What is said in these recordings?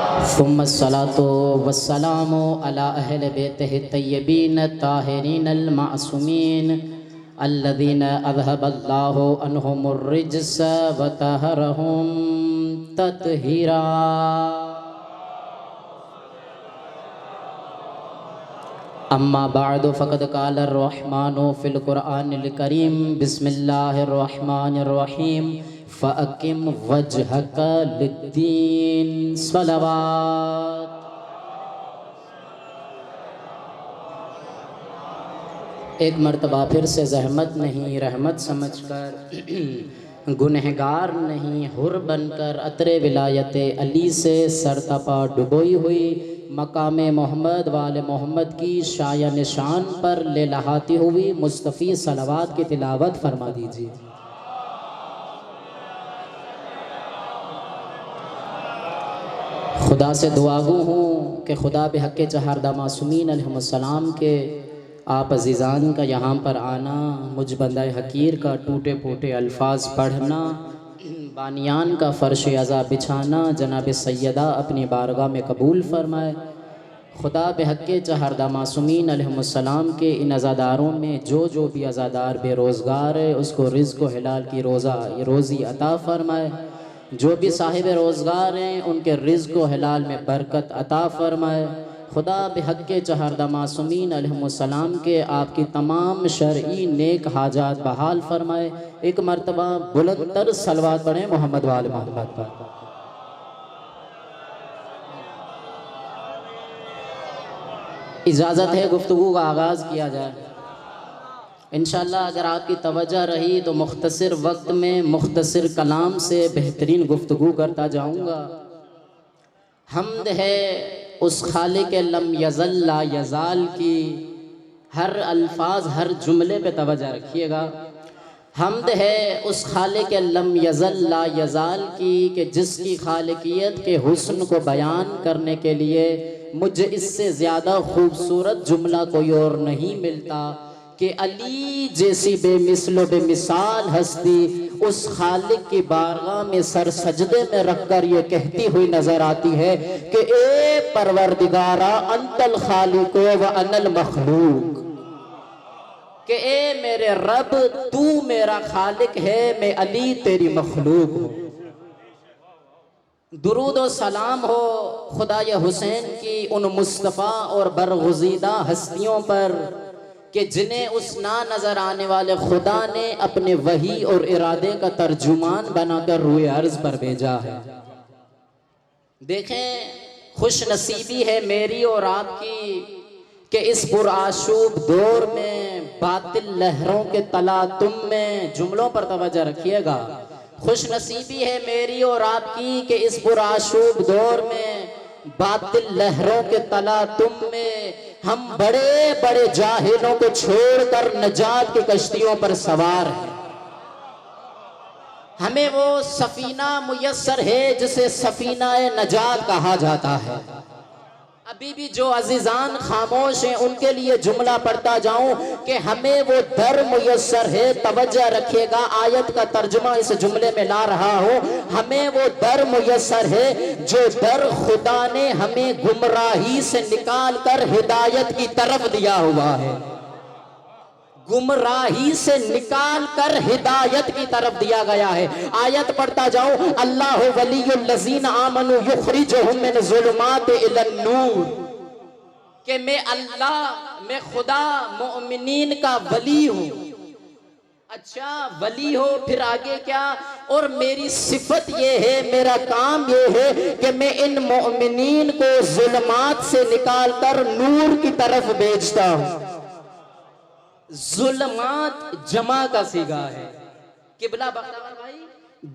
सुम्मस्सलातु वस्सलामु अला अहल बैतिहि तय्यबीन ताहिरीन अल-मासूमीन अल्लज़ीना अज़हबल्लाहु अन्हुमुर रिज्स व तहरहुम तत्हीरा। अम्मा बअदु फ़क़द क़ाल अर्रहमानु फ़िल क़ुरआनिल करीम बिस्मिल्लाहिर रहमानिर रहीम फ़अक़िम वजहक लिद्दीन सलवात। एक मर्तबा फिर से ज़हमत नहीं रहमत समझकर गुनहगार नहीं हुर बनकर अतरे विलायत अली से सरतपा डुबोई हुई मकाम मोहम्मद वाले मोहम्मद की शाया निशान पर ले लहाती हुई मुस्तफ़ी सलवात की तिलावत फरमा दीजिए। खुदा से दुआगू हूँ कि खुदा बेहक़ चहारदा मासूमीन अलैहिस्सलाम के आप अज़ीज़ान का यहाँ पर आना, मुझ बंदा हकीर का टूटे फूटे अल्फाज पढ़ना, बानियान का फ़र्श अज़ा बिछाना जनाब सैयदा अपनी बारगाह में कबूल फरमाए। खुदा बेहक़ चहारदा मासूमीन अलैहिस्सलाम के इन अज़ादारों में जो भी अज़ादार बेरोज़गार है उसको रिज़्क़ व हिलाल की रोज़ी अता फ़रमाए। जो भी साहिब रोज़गार हैं उनके रिज़्क़ व हिलाल में बरकत अता फ़रमाए। खुदा बेहक़ चहारदा मासूमीन अलैहिस्सलाम के आपकी तमाम शरई नेक हाजात बहाल फरमाए। एक मर्तबा बुलंदतर सलवात पढ़ें मोहम्मद वाले मोहम्मद पर। इजाज़त है गुफ्तगू का आगाज़ किया जाए इंशाअल्लाह। अगर आपकी तवज्जो रही तो मुख्तसर वक्त में मुख्तसर कलाम से बेहतरीन गुफ्तगू करता जाऊँगा। हम्द है उस खालिक लम यज़ल ला यज़ाल की, हर अल्फाज हर जुमले पे तवज्जो रखिएगा। हम्द है उस खालिक लम यज़ल ला यज़ाल की कि जिसकी खालिकियत के हुस्न को बयान करने के लिए मुझे इससे ज़्यादा खूबसूरत जुमला कोई और नहीं मिलता कि अली जैसी बेमिसल बेमिसाल हस्ती उस खालिक की बारगाह में सर सजदे में रखकर ये कहती हुई नजर आती है कि ए परवरदिगारा अंतल खालिको व अनल मखलूक, कि ए मेरे रब तू मेरा खालिक है, मैं अली तेरी मखलूक हूँ। दुरूद व सलाम हो खुदाए हुसैन की उन मुस्तफ़ा और बरगुज़ीदा हस्तियों पर कि जिन्हें उस ना नज़र आने वाले खुदा ने अपने वही और इरादे का तर्जुमान बनाकर रूए अर्ज़ पर भेजा है। देखें खुश नसीबी है मेरी और आपकी कि इस पुरआशूब दौर में बातिल लहरों के तलातुम में, जुमलों पर तवज्जो रखिएगा, खुश नसीबी है मेरी और आपकी कि इस पुरआशूब दौर में बातिल लहरों के तलातुम में हम बड़े बड़े जाहिलों को छोड़कर नजात की कश्तियों पर सवार हैं। हमें वो सफीना मुयस्सर है जिसे सफीना नजात कहा जाता है। अभी भी जो अजीजान खामोश हैं उनके लिए जुमला पढ़ता जाऊं कि हमें वो दर मुयस्सर है। तवज्जो रखिएगा, आयत का तर्जुमा इस जुमले में ला रहा हूं। हमें वो दर मुयस्सर है जो दर खुदा ने हमें गुमराही से निकाल कर हिदायत की तरफ दिया हुआ है। गुमराही से निकाल कर हिदायत की तरफ दिया गया है। आयत पढ़ता जाऊं, अल्लाह वलियुल लज़ीना आमनु युखरिजुहुम मिन ज़ुलुमाति इलन नूर, कि मैं अल्लाह, मैं खुदा मोमिनीन का वली हूं। अच्छा वली हो, फिर आगे क्या? और मेरी सिफत ये है, मेरा काम ये है कि मैं इन मोमिनीन को जुल्मात से निकाल कर नूर की तरफ भेजता हूं। जुल्मात जमा का सीगा है। किबला बख्तावर भाई,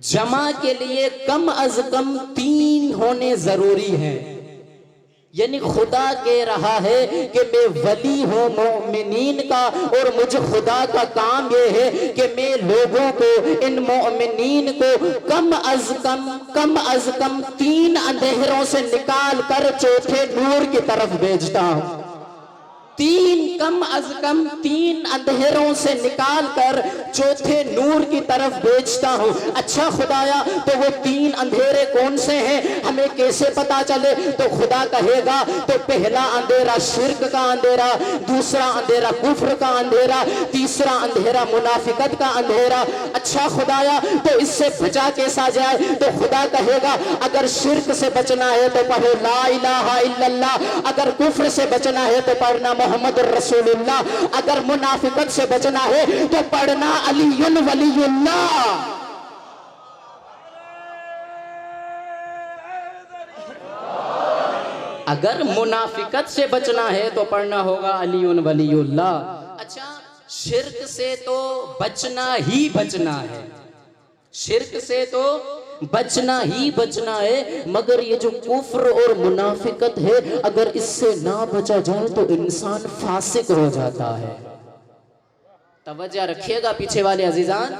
जमा के लिए कम अज कम 3 होने जरूरी है। यानी खुदा कह रहा है कि मैं वली हूं मोमिनीन का और मुझे खुदा का काम यह है कि मैं लोगों को, इन मोमिनीन को कम अज कम 3 अंधेरों से निकाल कर चौथे नूर की तरफ भेजता हूं। तीन कम अज कम तीन अंधेरों से निकाल कर चौथे नूर की तरफ भेजता हूँ। अच्छा खुदाया, तो वो तीन अंधेरे कौन से हैं, हमें कैसे पता चले? तो खुदा कहेगा तो पहला अंधेरा शिर्क का अंधेरा, दूसरा अंधेरा कुफ्र का अंधेरा, तीसरा अंधेरा मुनाफिकत का अंधेरा। अच्छा खुदाया, तो इससे बचा कैसा जाए? तो खुदा कहेगा अगर शिर्क से बचना है तो पढ़ो ला इलाहा इल्लल्लाह, अगर कुफ्र से बचना है तो पढ़ना मोहम्मद रसूलुल्लाह, अगर मुनाफिकत से बचना है तो पढ़ना अलीयुन वलीयुल्लाह। अगर मुनाफिकत से बचना है तो पढ़ना होगा अलीयुन वलीयुल्लाह। अच्छा, शिर्क से तो बचना ही बचना है, शिर्क से तो बचना ही बचना है, मगर ये जो कुफ्र और मुनाफिकत है, अगर इससे ना बचा जाए तो इंसान फासिक हो जाता है। तवज्जो रखिएगा पीछे वाले अजीजान,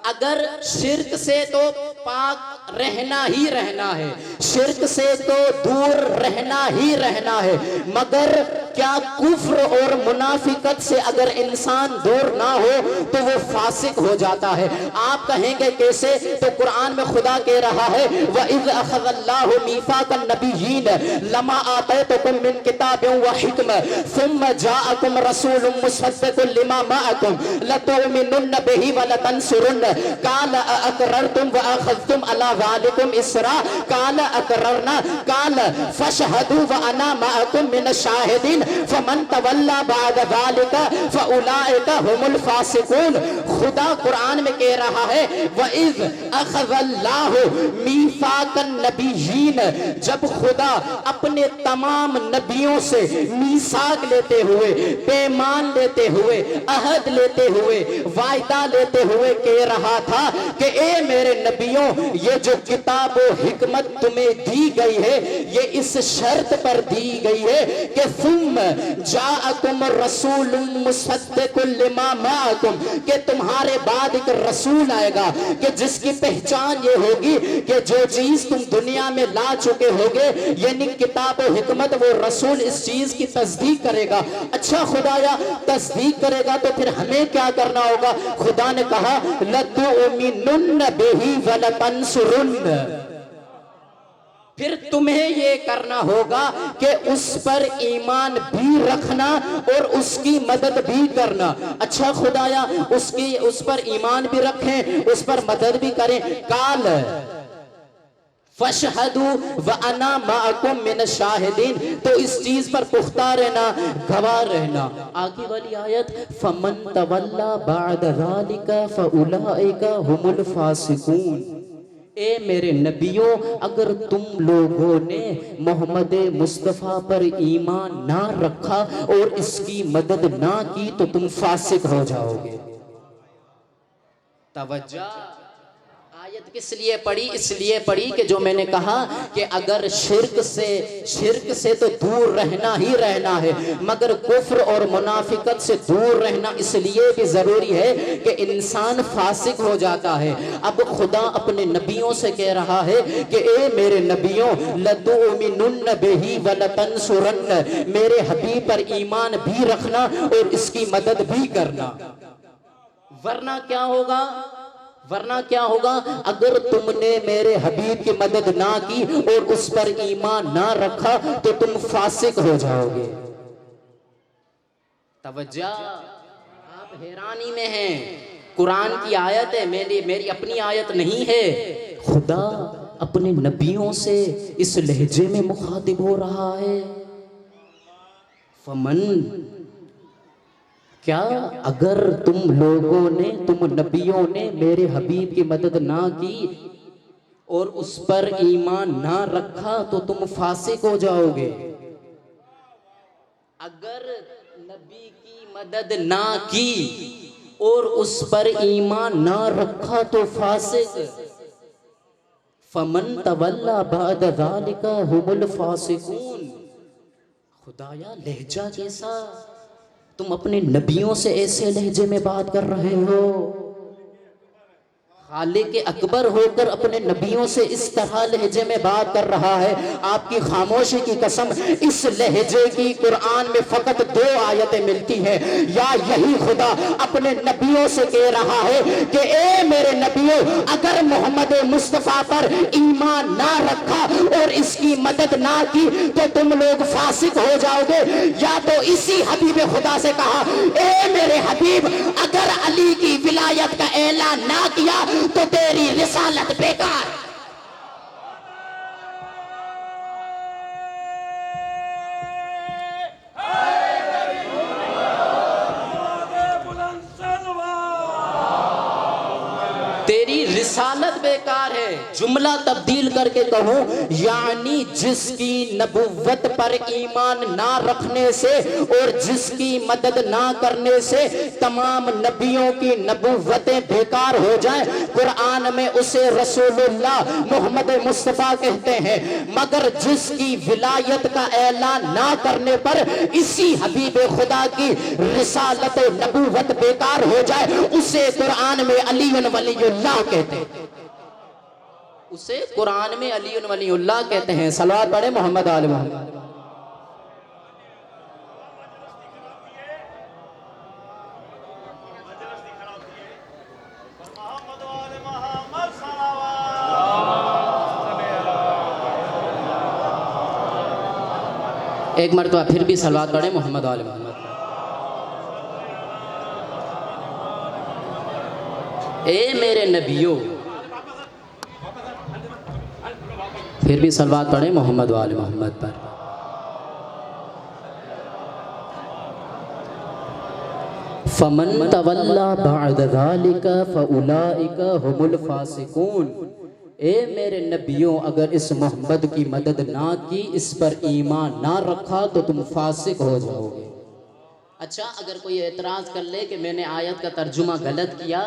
अगर शिर्क से तो पाक रहना ही रहना है, शिर्क से तो दूर रहना ही रहना है, मगर क्या कुफ्र और मुनाफिकत से अगर इंसान दूर ना हो तो वो फासिक हो जाता है। आप कहेंगे कैसे? तो कुरान में खुदा कह रहा है व इज़ अख़ज़ल्लाहु मीसाक़न नबिय्यीन लमा आतैतुकुम मिन किताबिन व हिक्मा सुम्मा जाअकुम रसूलुम मुसद्दिक़ुन लिमा मअकुम लतुमिनुन्न बिही व लतंसुरुन्न काल अक़ररतुम व अख़ज़्तुम अला ज़ालिकुम इसरा काल अक़ररना काल फशहदू व अना मअकुम मिनश शाहिदीन फमन तवल्ला बाद ज़ालिका फउलाइका हुमुल फासिकून। खुदा कुरान में कह रहा है व इज़ अख़ज़ल्लाहु मीसाक़न नबिय्यीन, जब खुदा अपने तमाम नबियों से मीसाक लेते हुए, पैमान लेते हुए, अहद लेते हुए, वायदा लेते हुए कह रहा था कि ए मेरे नबियों, ये जो किताब व हिकमत तुम्हें दी गई है ये इस शर्त पर दी गई है कि तुम जाअकुम रसूलुम मुसद्दिक़ुन लिमा माअकुम, कि तुम्हारे बाद एक रसूल आएगा कि जिसकी पहचान ये होगी कि जो चीज तुम दुनिया में ला चुके होगे यानी किताब और हिकमत, वो रसूल इस चीज की तस्दीक करेगा। अच्छा खुदाया, तस्दीक करेगा तो फिर हमें क्या करना होगा? खुदा ने कहा लतुमिनुन्न बिही व लतंसुरुन्न, फिर तुम्हें ये करना होगा कि उस पर ईमान भी रखना और उसकी मदद भी करना। अच्छा खुदाया, उस पर ईमान भी रखें, उस पर मदद भी करें। काल फशहदू व अना माअकुम मिन शाहिदीन, तो इस चीज पर पुख्ता रहना, गवाह रहना। आगे वाली आयत फमन तवल्ला बाद ज़ालिका फउलाइका हुमुल फासिकून। ए मेरे नबियों, अगर तुम लोगों ने मोहम्मद मुस्तफ़ा पर ईमान ना रखा और इसकी मदद ना की तो तुम फासिक हो जाओगे। तवज्जो, आयत किस लिए पढ़ी? इसलिए पढ़ी कि जो मैंने कहा कि अगर शिर्क से तो दूर रहना ही रहना है, मगर कुफ्र और मुनाफिकत से दूर रहना इसलिए भी जरूरी है कि इंसान फासिक हो जाता है। अब खुदा अपने नबियों से कह रहा है कि ए मेरे नबियों, लतुमिनुन्न बिही व लतंसुरन्न, मेरे हबीब पर ईमान भी रखना और इसकी मदद भी करना। वरना क्या होगा? वरना क्या होगा? अगर तुमने मेरे हबीब की मदद ना की और उस पर ईमान ना रखा तो तुम फासिक हो जाओगे। तवज्जो, आप हैरानी में हैं। कुरान की आयत है, मेरी अपनी आयत नहीं है। खुदा अपने नबियों से इस लहजे में मुखातिब हो रहा है। फमन, क्या अगर तुम लोगों ने, तुम नबियों ने मेरे हबीब की मदद ना की और उस पर ईमान ना रखा तो तुम फासिक हो जाओगे। अगर नबी की मदद ना की और उस पर ईमान ना रखा तो फासिक। फमन तवल्ला बाद ज़ालिका हुमुल फासिकून। खुदाया, लहजा कैसा? तुम अपने नबियों से ऐसे लहजे में बात कर रहे हो। खालिक अकबर होकर अपने नबियों से इस तरह लहजे में बात कर रहा है। आपकी खामोशी की कसम, इस लहजे की कुरान में फकत 2 आयतें मिलती हैं। या यही खुदा अपने नबियों से कह रहा है कि ए मेरे नबियों, अगर मोहम्मद मुस्तफ़ा पर ईमान ना रखा और इसकी मदद ना की तो तुम लोग फासिक हो जाओगे। या तो इसी हबीब खुदा से कहा, ए मेरे हबीब, अगर अली की विलायत का ऐलान ना किया तो तेरी रिसालत बेकार। तेरी रिसालत बेकार है। जुमला तब्दील करके कहूं, यानी जिसकी नबुव्वत पर ईमान ना रखने से और जिसकी मदद ना करने से तमाम नबियों की नबुव्वतें बेकार हो जाएं, कुरान में उसे रसूलुल्लाह मोहम्मद मुस्तफ़ा कहते हैं। मगर जिसकी विलायत का ऐलान ना करने पर इसी हबीब खुदा की रिसालत नबुव्वत बेकार हो जाए, उसे कुरान में अलीयुन वलीयुल्लाह कहते हैं। उसे कुरान में अलीयुन वलीयुल्लाह कहते हैं। सलावत पढ़े मोहम्मद आले मोहम्मद। एक मरतबा फिर भी सलावत पढ़े मोहम्मद आले मोहम्मद। ए मेरे नबियों, फिर भी सलवात पढ़े मोहम्मद वाले मोहम्मद पर। फमन तवल्ला बअद ज़ालिका फउलाइका हुमुल फासिकून। ए मेरे नबियों, अगर इस मोहम्मद की मदद ना की, इस पर ईमान ना रखा तो तुम फासिक हो जाओगे। अच्छा, अगर कोई एतराज़ कर ले कि मैंने आयत का तर्जुमा गलत किया,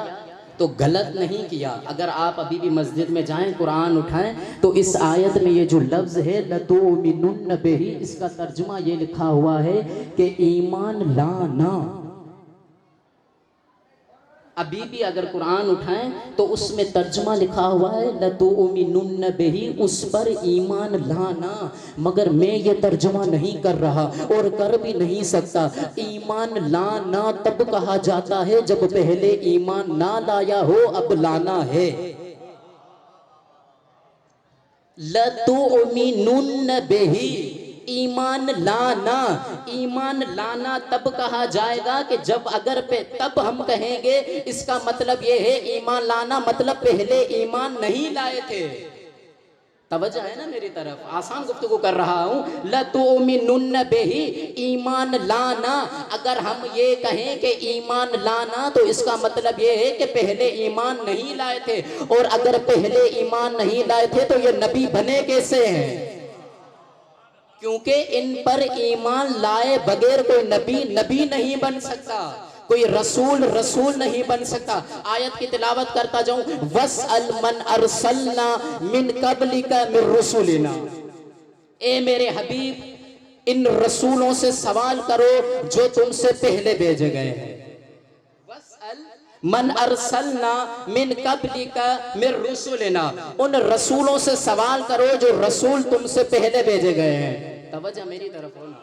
तो गलत नहीं किया। अगर आप अभी भी मस्जिद में जाएं, कुरान उठाएं, तो इस आयत में ये जो लफ्ज़ है लतुमिनुन्न बिही, इसका तर्जुमा ये लिखा हुआ है कि ईमान लाना। अभी भी अगर कुरान उठाएं तो उसमें तर्जुमा लिखा हुआ है लतुमिनुन्न बिही, उस पर ईमान लाना। मगर मैं ये तर्जुमा नहीं कर रहा और कर भी नहीं सकता। ईमान लाना तब कहा जाता है जब पहले ईमान ना लाया हो, अब लाना है। लतुमिनुन्न बिही, ईमान लाना। ईमान लाना तब कहा जाएगा कि जब अगर पे तब हम कहेंगे, इसका मतलब ये है ईमान लाना मतलब पहले ईमान नहीं लाए थे। तवज्जो है ना मेरी तरफ, आसान गुफ्तगू कर रहा हूँ। लतुमिनुन्न बिही, ईमान लाना। अगर हम ये कहें कि ईमान लाना तो इसका मतलब ये है कि पहले ईमान नहीं लाए थे। और अगर पहले ईमान नहीं लाए थे तो ये नबी बने कैसे हैं? क्योंकि इन पर ईमान लाए बगैर कोई नबी नहीं बन सकता, कोई रसूल नहीं बन सकता। आयत की तिलावत करता जाऊं, वस्अल मन अरसलना मिन कबलिका मिन रुसुलिना। ए मेरे हबीब, इन रसूलों से सवाल करो जो तुमसे पहले भेजे गए हैं। मन अरसलना मिन कबलिका मिन रुसुलिना, उन रसूलों से सवाल करो जो रसूल तुमसे पहले भेजे गए हैं। तवज्जो मेरी तरफ हो ना।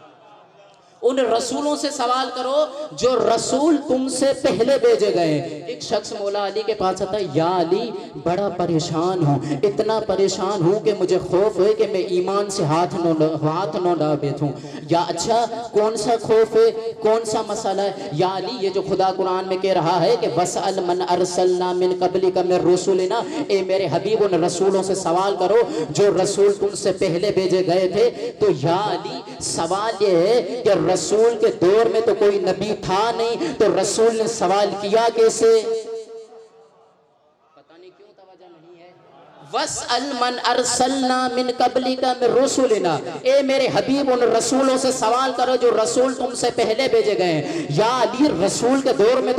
उन रसूलों से सवाल करो जो रसूल तुमसे पहले भेजे गए। एक शख्स मौला अली के पास आता है, या अली बड़ा परेशान हूँ, इतना परेशान हूँ कि मुझे खौफ है कि मैं ईमान से हाथ न डाल बैठूँ। या अच्छा, कौन सा खौफ है, कौन सा मसला है? या अली, ये जो खुदा कुरान में कह रहा है कि वसअल मन अरसलना मिन कबलिका मिन रुसुलिना, ए मेरे हबीब उन रसूलों से सवाल करो जो रसूल तुमसे पहले भेजे गए थे। तो या अली, सवाल ये है कि रसूल के दौर में तो कोई नबी था नहीं, तो रसूल ने सवाल किया कैसे? पता नहीं क्यों तवज्जो नहीं है। वस्अल मन अरसलना मिन कबलिका मिन रुसुलिना, ए मेरे हबीब उन रसूलों से सवाल करो जो रसूल तुमसे पहले भेजे गए हैं। या अली, रसूल के दौर में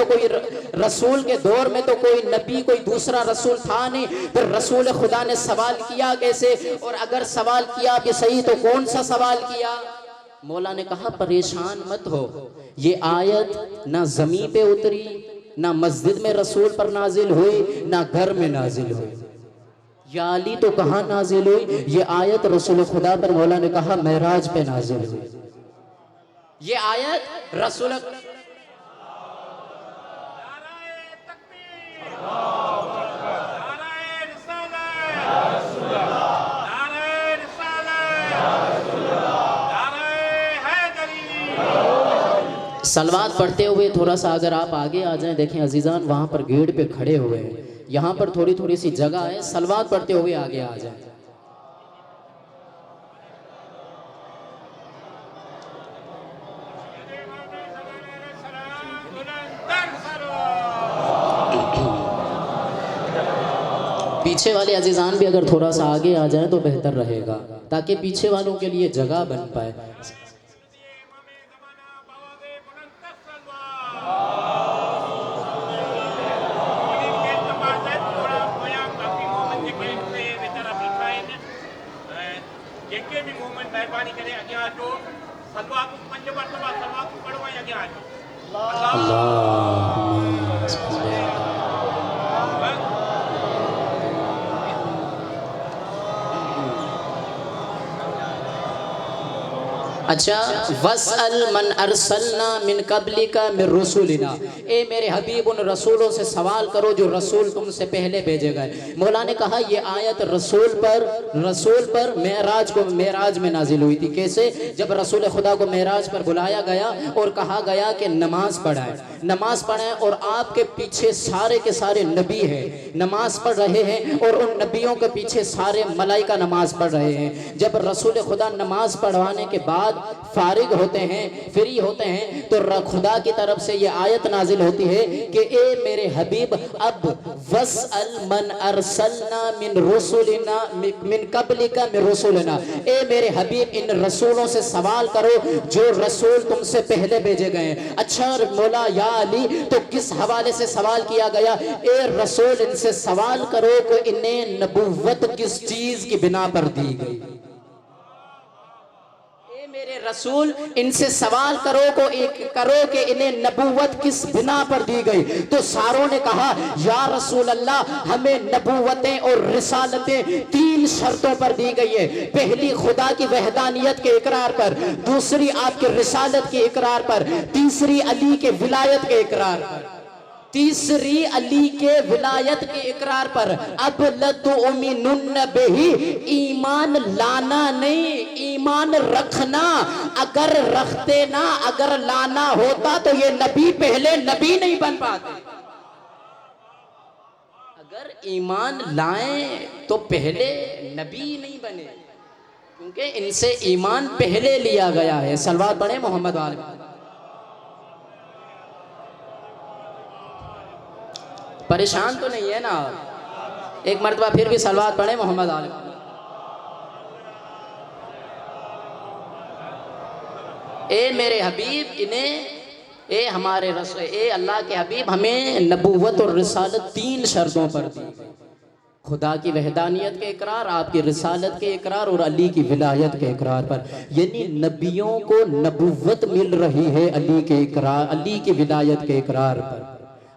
तो कोई नबी, कोई दूसरा रसूल था नहीं, फिर रसूल खुदा ने सवाल किया कैसे? और अगर सवाल किया भी सही तो कौन सा सवाल किया? मौला ने कहा, परेशान मत हो, ये आयत ना ज़मीन पे उतरी ना मस्जिद में रसूल पर नाजिल हुई, ना घर में नाजिल हुई। या अली तो कहाँ नाजिल हुई? ये आयत रसूल खुदा पर मौला ने कहा महराज पे नाजिल हुई। ये आयत रसूल सलवात पढ़ते हुए थोड़ा सा अगर आप आगे आ जाएं, देखें अजीजान वहाँ पर गेट पे खड़े हुए हैं, यहाँ पर थोड़ी थोड़ी सी जगह है, सलवात पढ़ते हुए आगे आ जाएं। पीछे वाले अजीजान भी अगर थोड़ा सा आगे आ जाए तो बेहतर रहेगा, ताकि पीछे वालों के लिए जगह बन पाए। अच्छा, वसल मन अरसलना मिन कबलिका मिन रसूलिना, ए मेरे हबीब उन रसूलों से सवाल करो जो रसूल तुमसे पहले भेजे गए। मौला ने कहा ये आयत रसूल पर मेराज में नाजिल हुई थी। कैसे? जब रसूल खुदा को मेराज पर बुलाया गया और कहा गया कि नमाज पढ़ाएं और आपके पीछे सारे के सारे नबी हैं, नमाज पढ़ रहे हैं और उन नबियों के पीछे सारे मलाइका नमाज पढ़ रहे हैं। जब रसूल खुदा नमाज पढ़वाने के बाद फारिग होते हैं, फ्री होते हैं, तो खुदा की तरफ से ये आयत नाजिल होती है कि ए मेरे हबीब अब वसल मन अरसलना मिन रसूलिना मिन कबलिका मिन रसूलिना, ए मेरे हबीब इन रसूलों से सवाल करो जो रसूल तुमसे पहले भेजे गए। अच्छा मौला या अली, तो किस हवाले से सवाल किया गया? ए रसूल इनसे सवाल करो कि इन्हें नबुव्वत किस चीज की बिना पर दी गई। मेरे रसूल इनसे सवाल करो कि इन्हें नबूवत किस बिना पर दी गई। तो सारों ने कहा या रसूल अल्लाह, हमें नबूवतें और रिसालतें 3 शर्तों पर दी गई है। पहली खुदा की वहदानियत के इकरार पर, दूसरी आपके रिसालत के इकरार पर, तीसरी अली के विलायत के इकरार पर, तीसरी अली के विलायत के इकरार पर। अब लतुमिनुन्न बिही, ईमान लाना नहीं, ईमान रखना। अगर रखते ना, अगर लाना होता तो ये नबी पहले नबी नहीं बन पाते। अगर ईमान लाएं तो पहले नबी नहीं बने, क्योंकि इनसे ईमान पहले लिया गया है। सलवात पढ़े मोहम्मद वाले। परेशान तो नहीं है ना? एक मरतबा फिर भी सलवात पढ़े मोहम्मद आले। ए मेरे हबीब ए हमारे रसूल, ए अल्लाह के हबीब, हमें नबूवत और रिसालत 3 शर्तों पर दी। खुदा की वहदानियत के इकरार, आपकी रिसालत के इकरार और अली की विलायत के इकरार पर। यानी नबियों को नबूवत मिल रही है अली के इकरार, अली की विलायत के इकरार पर।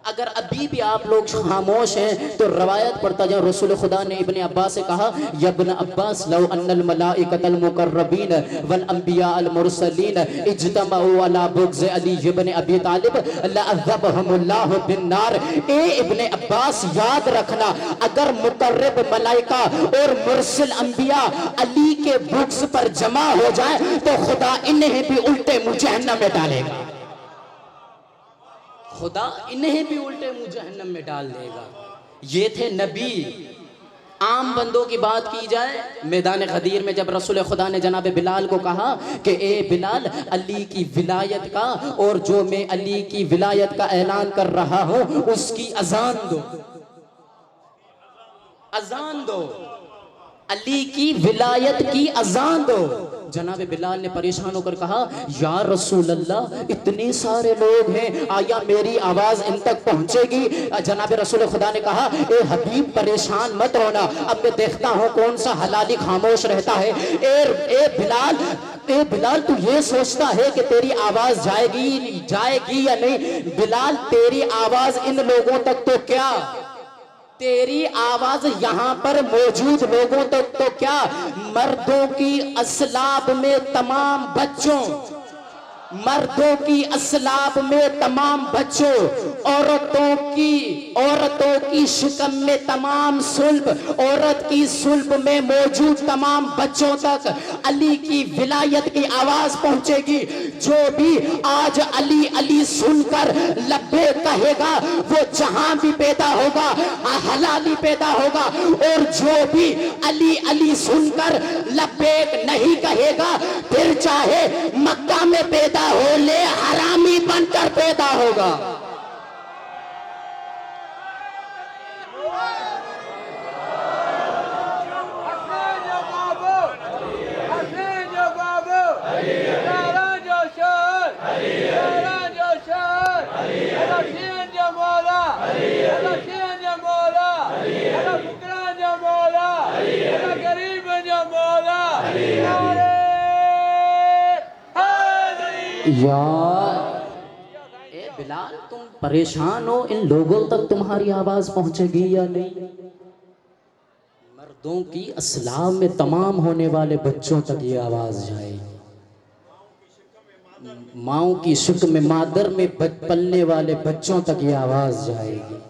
अगर अभी भी आप लोग खामोश हैं तो रवायत पढ़ता जाओ। रसूल खुदा ने इब्ने अब्बास से कहा, यब्न अब्बास लौ अन्नल मलाइकतल मुकर्रबीन वल अंबिया अल मुरसलीन इज्तमऊ अला बुग़्ज़ अली इब्न अबी तालिब लअज़बहुमुल्लाहु बिन्नार। ए इब्ने अब्बास, याद रखना, अगर मुकर्रब मलाइका और मुरसिल अंबिया अली के बुग़्ज़ पर जमा हो जाए तो खुदा इन्हें भी उल्टे मुँह जहन्नम में डालेगा। खुदा इन्हें भी उल्टे मुँह जहन्नम में डाल देगा। ये थे नबी। आम बंदों की बात की जाए, मैदान गदीर में जब रसूल खुदा ने जनाब बिलाल को कहा कि ए बिलाल, अली की विलायत का और जो मैं अली की विलायत का ऐलान कर रहा हूँ उसकी अजान दो, अजान दो, अली की विलायत की अजान दो। जनाब बिलाल ने परेशान होकर कहा, या रसूल अल्लाह, इतने सारे लोग हैं, आया मेरी आवाज इन तक पहुंचेगी? जनाब रसूल खुदा ने कहा, ए हबीब परेशान मत होना, अब मैं देखता हूं कौन सा हलाली खामोश रहता है। ए बिलाल, तू ये सोचता है कि तेरी आवाज जाएगी या नहीं? बिलाल, तेरी आवाज इन लोगों तक तो क्या, तेरी आवाज यहां पर मौजूद लोगों तक तो क्या, मर्दों की असलाब में तमाम बच्चों, मर्दों की असलाब में तमाम बच्चों, औरतों की शिकम में तमाम सुल्ब, औरत की सुल्ब में मौजूद तमाम बच्चों तक अली की विलायत की आवाज पहुंचेगी। जो भी आज अली अली सुनकर लब्बे कहेगा, वो जहां भी पैदा होगा हलाली पैदा होगा, और जो भी अली अली सुनकर लब्बेक नहीं कहेगा, फिर चाहे मक्का में पैदा हो ले, हरामी बनकर पैदा होगा। यार ए बिलाल, तुम परेशान हो, इन लोगों तक तुम्हारी आवाज पहुंचेगी या नहीं? मर्दों की असलाब में तमाम होने वाले बच्चों तक ये आवाज जाएगी। माओ की शुक में मादर में पलने वाले बच्चों तक ये आवाज जाएगी।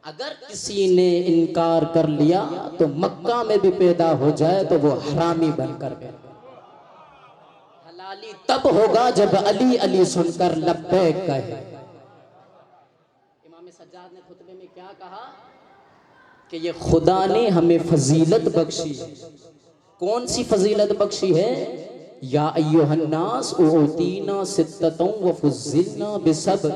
अगर किसी ने इनकार कर लिया तो मक्का में भी पैदा हो जाए तो वो हरामी बनकर पैदा। हलाली तब होगा जब अली अली सुनकर लब्बैक कहे। इमाम सज्जाद ने खुतबे में क्या कहा कि ये खुदा ने हमें फजीलत बख्शी। कौन सी फजीलत बख्शी है? या अय्युहन्नास उतीना सित्ततों व फुज़्ज़िलना बिसब्र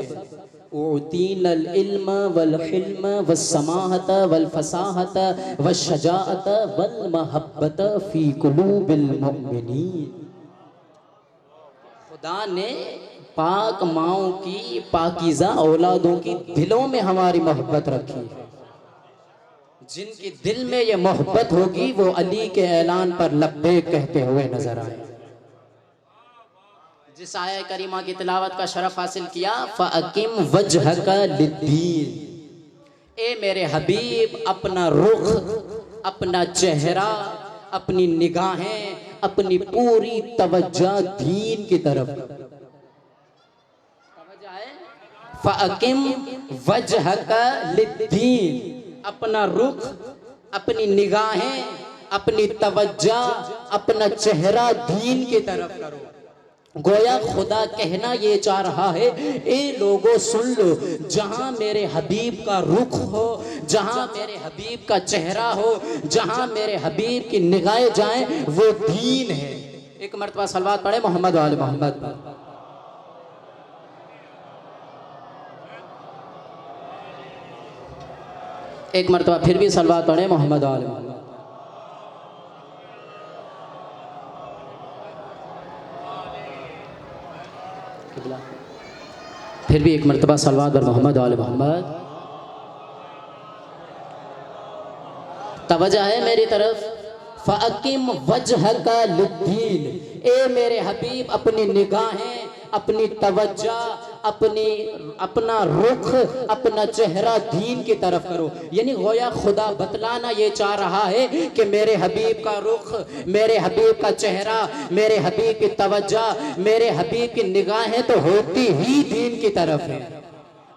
उतीनल इल्म वल हिल्म वस्समाहत वल फसाहत वश्शजाअत वल महब्बत फी कुलूबिल मुमिनीन। खुदा ने पाक माओं की, पाकीज़ा औलादों की दिलों में हमारी मोहब्बत रखी है। जिनकी दिल में ये मोहब्बत होगी वो अली के ऐलान पर लब्बैक कहते हुए नजर आए। जिस आया करीमा की तिलावत का शरफ हासिल किया, फ़अक़िम वजहका लिद्दीन, ए मेरे हबीब अपना रुख, अपना चेहरा, अपनी निगाहें, अपनी पूरी तवज्जो दीन की तरफ। फ़अक़िम वजहका लिद्दीन, अपना रुख, अपनी निगाहें, अपनी तवज्जो, अपना चेहरा दीन की तरफ करो। गोया खुदा कहना ये चाह रहा है, ए लोगों सुन लो, जहां मेरे हबीब का रुख हो, जहां मेरे हबीब का चेहरा हो, जहां मेरे हबीब की निगाहें जाएं, वो दीन है। एक मर्तबा सलवात पढ़े मोहम्मद वाले मोहम्मद पर। एक मर्तबा फिर भी सलवात पढ़े मोहम्मद वाले मोहम्मद। फिर भी एक मर्तबा सलवात पर मोहम्मद वाले मोहम्मद। तवज्जो है मेरी तरफ। फ़अक़िम वजहका लिद्दीन, ए मेरे हबीब अपनी निगाहें, अपनी तवज्जो, अपना रुख, अपना चेहरा दीन की तरफ करो। यानी गोया खुदा बतलाना ये चाह रहा है कि मेरे हबीब का रुख, मेरे हबीब का चेहरा, मेरे हबीब की तवज्जो, मेरे हबीब की निगाहें तो होती ही दीन की तरफ है।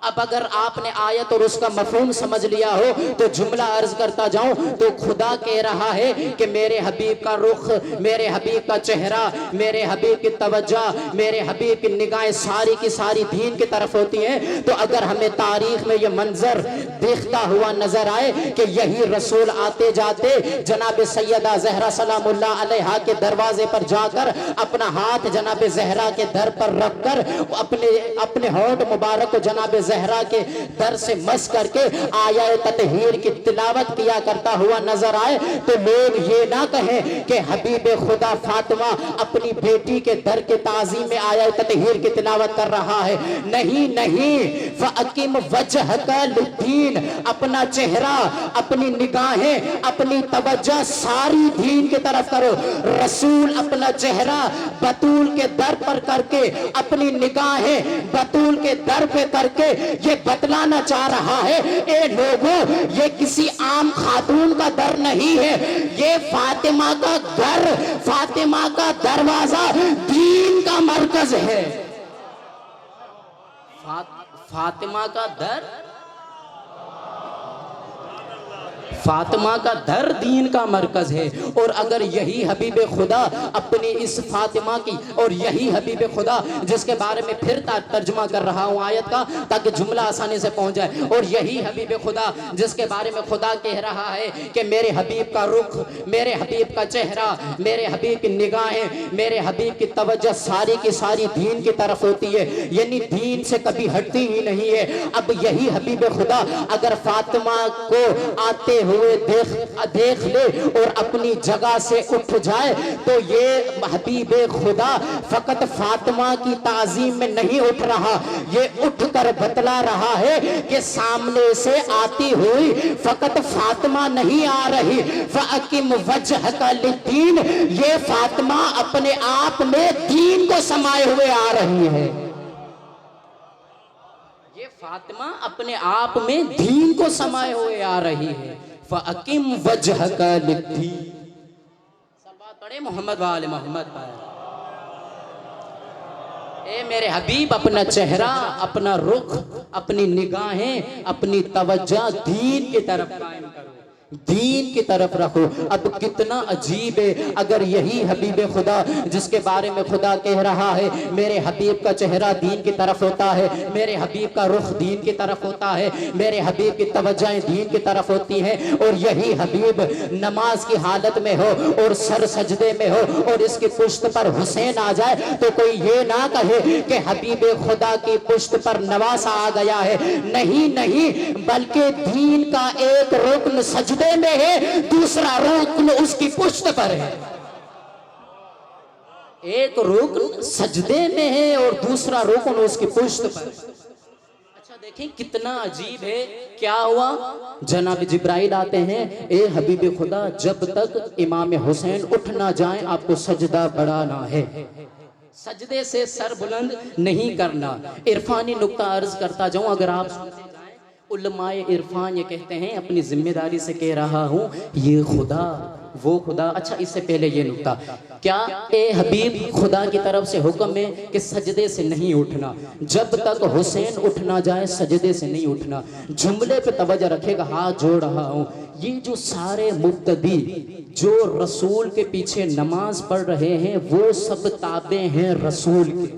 अब अगर आपने आयत और उसका मफहूम समझ लिया हो तो जुमला अर्ज करता जाऊं तो खुदा कह रहा है कि मेरे हबीब का रुख, मेरे हबीब का चेहरा, मेरे हबीब की तवज्जो, मेरे हबीब की निगाहें सारी की सारी दीन की तरफ होती हैं। तो अगर हमें तारीख में ये मंजर देखता हुआ नजर आए कि यही रसूल आते जाते जनाब सैयदा ज़हरा सलामुल्लाह अलैहा के दरवाजे पर जाकर अपना हाथ जनाब ज़हरा के दर पर रखकर अपने होंठ मुबारक को जनाब ज़हरा के दर से मस करके आया ततहीर की तिलावत किया करता हुआ नजर आए तो लोग ये ना कहें कि हबीब खुदा फातिमा अपनी बेटी के दर के ताज़ीम में आया ततहीर की तिलावत कर रहा है। नहीं नहीं, फ़अक़िम वजहका लिद्दीन, अपना चेहरा, अपनी निगाहें, अपनी तवज्जो सारी दीन की तरफ करो। रसूल अपना चेहरा बतूल के दर पर करके, अपनी निगाहें बतूल के दर पे करके ये बतलाना चाह रहा है, ए लोगों, ये किसी आम खातून का दर नहीं है, ये फातिमा का दर, फातिमा का दरवाजा दीन का मरकज है। फातिमा का दर, फातिमा का दर दीन का मरकज है। और अगर यही हबीब खुदा अपनी इस फातिमा की, और यही हबीब खुदा जिसके बारे में फिर तर्जुमा कर रहा हूँ आयत का ताकि जुमला आसानी से पहुंच जाए, और यही हबीब खुदा जिसके बारे में खुदा कह रहा है कि मेरे हबीब का रुख, मेरे हबीब का चेहरा, मेरे हबीब की निगाहें, मेरे हबीब की तवज्जो सारी की सारी दीन की तरफ होती है, यानी दीन से कभी हटती ही नहीं है। अब यही हबीब खुदा अगर फातिमा को आते हुए देख ले और अपनी जगह से उठ जाए तो ये हबीब खुदा फकत फातिमा की ताज़ीम में नहीं उठ रहा, ये उठकर बतला रहा है कि सामने से आती हुई फकत फातिमा नहीं आ रही। फ़अक़िम वजहका लिद्दीन, ये फातिमा अपने आप में दीन को समाये हुए आ रही है। ये फातिमा अपने आप में दीन को समाये हुए आ रही है। फ़अक़िम वजहका लिद्दीन, सलवात पढ़े मोहम्मद वाले मोहम्मद पर। ए मेरे हबीब, अपना चेहरा, अपना रुख, अपनी निगाहें, अपनी तवज्जो दीन की तरफ कायम करो, दीन की तरफ रखो। अब कितना अजीब है अगर यही हबीब खुदा जिसके बारे में खुदा कह रहा है मेरे हबीब का चेहरा दीन की तरफ होता है, मेरे हबीब का रुख दीन की तरफ होता है, मेरे हबीब की तवज्जोएं दीन की तरफ होती हैं, और यही हबीब नमाज की हालत में हो और सर सजदे में हो और इसकी पुश्त पर हुसैन आ जाए तो कोई ये ना कहे कि हबीब खुदा की पुश्त पर नवासा आ गया है। नहीं नहीं, बल्कि दीन का एक रुकन सजदे में है, दूसरा रुकन उसकी पुश्त पर है। एक रुकन सजदे में है और दूसरा रुकन उसकी पुश्त पर। अच्छा देखें कितना अजीब है। क्या हुआ, जनाब जिब्राइल आते हैं, ए हबीब खुदा जब तक इमाम हुसैन उठ ना जाए आपको सजदा बढ़ाना है, सजदे से सर बुलंद नहीं करना। इरफानी नुक्ता अर्ज करता जाऊं, अगर आप उलमाए इरफान ये कहते हैं, अपनी जिम्मेदारी से कह रहा हूँ, ये खुदा वो खुदा। अच्छा इससे पहले ये नुक्ता, क्या ए हबीब खुदा की तरफ से हुक्म है कि सजदे से नहीं उठना, जब तक हुसैन उठ ना जाए सजदे से नहीं उठना। जुमले पे तवज्जो रखेगा, हाथ जोड़ रहा हूँ। ये जो सारे मुब्तदी जो रसूल के पीछे नमाज पढ़ रहे हैं वो सब ताबे हैं रसूल के।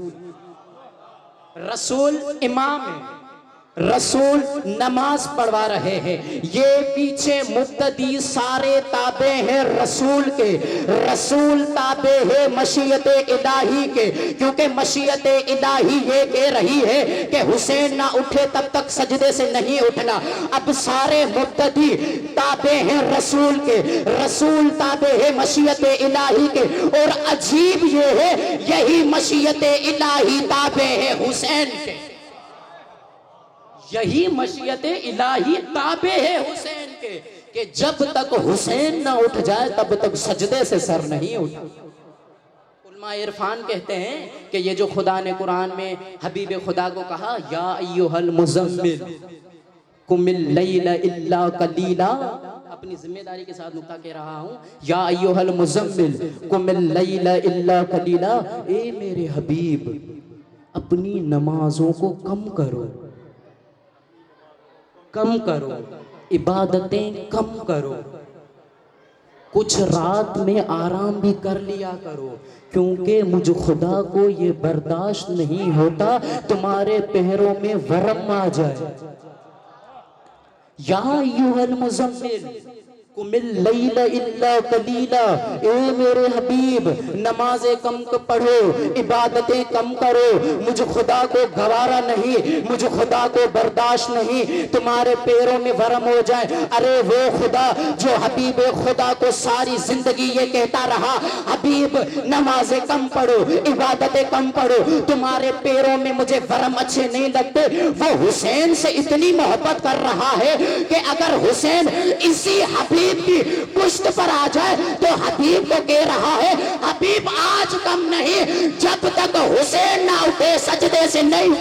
रसूल इमाम है, रसूल नमाज पढ़वा रहे हैं, ये पीछे मुक्तदी सारे ताबे हैं रसूल के। रसूल ताबे है मशीयत इलाही के, क्योंकि मशीयत इलाही ये कह रही है कि हुसैन ना उठे तब तक सजदे से नहीं उठना। अब सारे मुक्तदी ताबे हैं रसूल के, रसूल ताबे है मशीयत इलाही के, और अजीब ये है यही मशीयत इलाही ताबे है हुसैन के। यही मशीयत इलाही ताबे है हुसैन के कि जब तक हुसैन ना उठ जाए तब तक सजदे से सर नहीं उठा। उलमा इरफान कहते हैं कि ये जो खुदा ने कुरान में हबीब खुदा को कहा, या अय्युहल मुज़म्मिल कुमिल लैला इल्ला कलीला, अपनी जिम्मेदारी के साथ नुक्ता कह रहा हूँ, या अय्युहल मुज़म्मिल कुमिल लैला इल्ला कलीला, ए मेरे हबीब अपनी नमाजों को कम करो, कम करो, इबादतें कम करो, कुछ रात में आराम भी कर लिया करो, क्योंकि मुझ खुदा को ये बर्दाश्त नहीं होता तुम्हारे पैरों में वरम आ जाए। या अय्युहल मुज़म्मिल कुमिल लैला इल्ला कलीला, ए मेरे हबीब नमाजें कम पढ़ो, इबादतें कम करो, मुझे खुदा को गवारा नहीं, मुझे खुदा को बर्दाश्त नहीं तुम्हारे पैरों में वरम हो जाए। अरे वो खुदा जो हबीब खुदा को सारी जिंदगी ये कहता रहा, हबीब नमाजें कम पढ़ो, इबादतें कम पढ़ो, तुम्हारे पैरों में मुझे वरम अच्छे नहीं लगते, वो हुसैन से इतनी मोहब्बत कर रहा है कि अगर हुसैन इसी हबीब की पुष्ट पर आ जाए तो हबीब को कह रहा है, हबीब आज कम नहीं, जब तक हुसैन ना उठे सजदे से नहीं।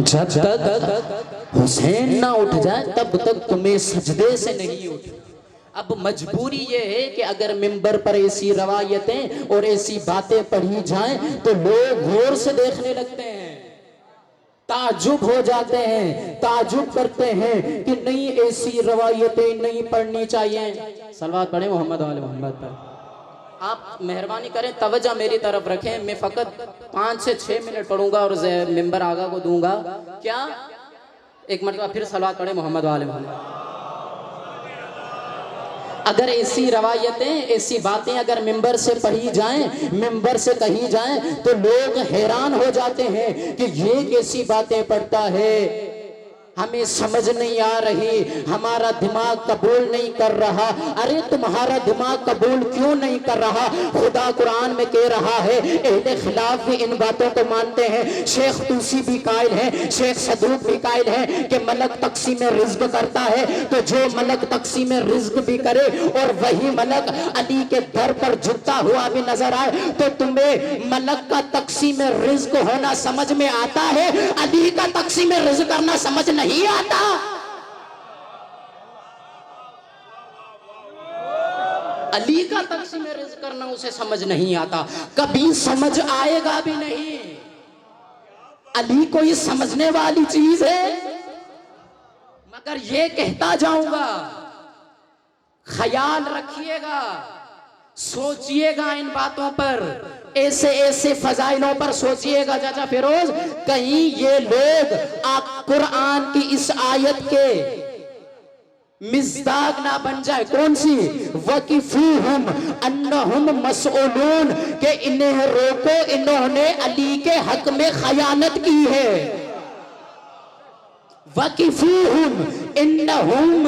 जब तक हुसैन ना उठ जाए तब तक तुम्हें सजदे से नहीं उठ। अब मजबूरी ये है कि अगर मिंबर पर ऐसी रवायतें और ऐसी बातें पढ़ी जाएं तो लोग गौर से देखने लगते हैं, ताजुब हो जाते हैं, ताजुब करते हैं कि नहीं ऐसी रवायतें नहीं पढ़नी चाहिए। सलवात पढ़े मोहम्मद वाले मोहम्मद पर। आप मेहरबानी करें, तवज्जो मेरी तरफ रखें, मैं फकत 5 से 6 मिनट पढ़ूंगा और मिंबर आगा को दूंगा। क्या एक मरतबा फिर सलवात पढ़े मोहम्मद वाले मोहम्मद। अगर ऐसी रवायतें ऐसी बातें अगर मिंबर से पढ़ी जाएं, मिंबर से कही जाएं तो लोग हैरान हो जाते हैं कि ये कैसी बातें पढ़ता है, हमें समझ नहीं आ रही, हमारा दिमाग कबूल नहीं कर रहा। अरे तुम्हारा दिमाग कबूल क्यों नहीं कर रहा? खुदा कुरान में कह रहा है, अहले खिलाफ भी इन बातों को मानते हैं। शेख तूसी भी कायल है, शेख सदूक भी कायल है कि मलक तकसीम रिज्क करता है, तो जो मलक तकसीम रिज्क भी करे और वही मलक अली के दर पर झुकता हुआ भी नजर आए, तो तुम्हें मलक का तकसीम रिज्क होना समझ में आता है, अली का तकसीम रिज्क करना समझ नहीं आता। अली का तकसीम रिज़्क़ करना उसे समझ नहीं आता, कभी समझ आएगा भी नहीं। अली कोई समझने वाली चीज है? मगर ये कहता जाऊंगा, ख्याल रखिएगा, सोचिएगा इन बातों पर, ऐसे ऐसे फजाइलों पर सोचिएगा चाचा फिरोज, कहीं ये लोग आप कुरान की इस आयत के मिज़दाक ना बन जाए। कौन सी? वकीफूहुम अन्नहुम मसऊलून, के इन्हें रोको, इन्होंने अली के हक में खयानत की है। वकीफूहुम इन्नहुम